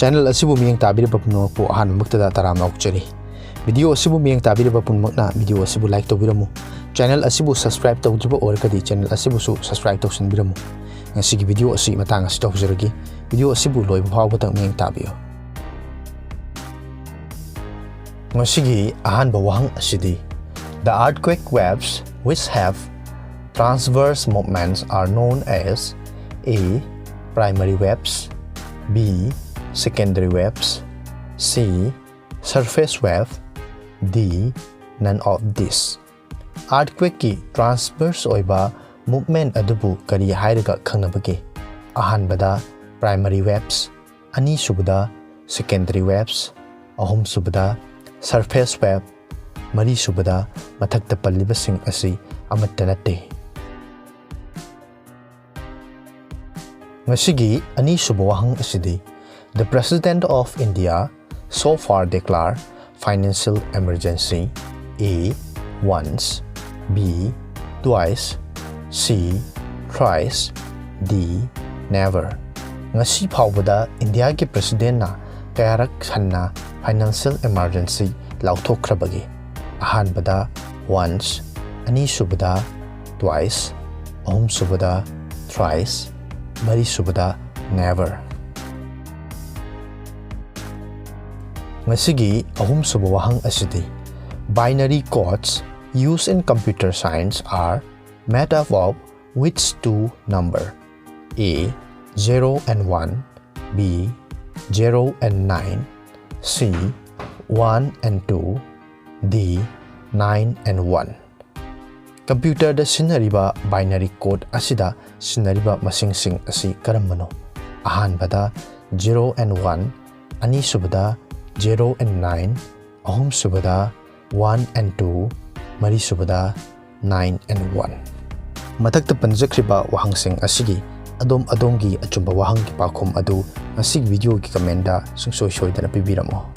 channel asibu miyeng tabiraba punmakpu ahanmaktada taramna okjari video asibu miyeng tabiraba punmakna video asibu like tawbiramu channel asibu subscribe tawdriba orkadi channel asibu su subscribe tawsinbiramu ngasigi video asi matang asi tawjaragi video asibu loiba phawbatang miyeng tabiyo ngasigi ahanba wahang asidi the earthquake waves which have transverse movements are known as A. Primary waves, B. Secondary waves, C. Surface wave, D. None of this. Earthquake ki transverse oiba movement adubu kari hairaga khangnabage ahanbada primary waves, ani subada secondary waves, ahum subada surface wave, mari subada mathakta pallibasing asi amatta natte. Ngasigi ani subawahang asidi the President of India so far declared financial emergency A. Once, B. Twice, C. Thrice, D. Never. Ngasi phawbada India ki President na kayarak hanna financial emergency lauthokrabagi ahanbada once, ani subada twice, ahum subada thrice, mari subada never. Ngasigi ahum subawahang asidi binary codes used in computer science are made up of which two number? A. 0 and 1, B. 0 and 9, C. 1 and 2, D. 9 and 1. Computer da sinariba binary code asida sinariba masingsing asi karambano ahanbada 0 and 1, ani subada 0 and 9, ahum subada 1 and 2, mari subada 9 and 1. Mathakta panjakriba wahangsing asigi adongi achumba wahang ki pakhum adu asig video ki comment da sungsoi soidana pibiramo.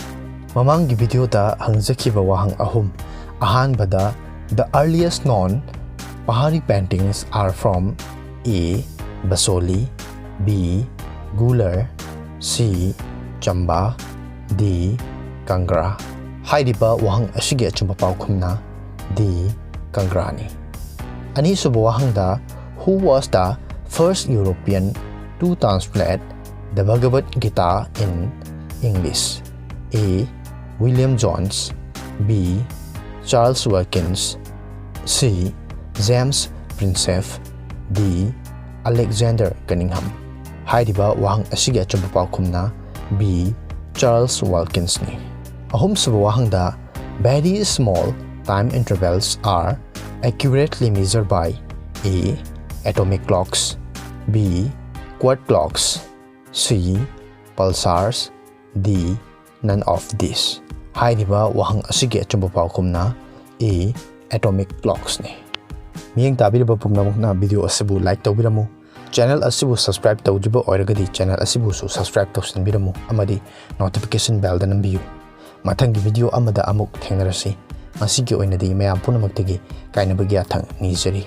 Mamang gi video da hangjakhiba wahang ahum ahanbada the earliest known Pahari paintings are from A. Basoli, B. Gular, C. Chamba, D. Kangra. Hairiba wahang asigi achumba paukhumna D. Kangrani. Ani suba wahang da who was the first European to translate the Bhagavad Gita in English? A. William Jones, B. Charles Wilkins, C. James Princeff, D. Alexander Cunningham. Hairiba wahang asigi achumba paukhumna B. Charles Wilkins ni. Ahum suba wahang da very small time intervals are accurately measured by A. Atomic clocks, B. Quad clocks, C. Pulsars, D. None of this. Hairiba wahang asigi achumba paukhumna A. Atomic clocks ni. Miyeng tabiraba pumnamukna video asibu like tawbiramu channel asibu subscribe tawjiba oiragadi channel asibu su subscribe tawsinbiramu amadi notification bell da nambiyu mathangi video amada amuk thengnarasi masigi oinadi mayam punamaktagi kainabagi athang nijari.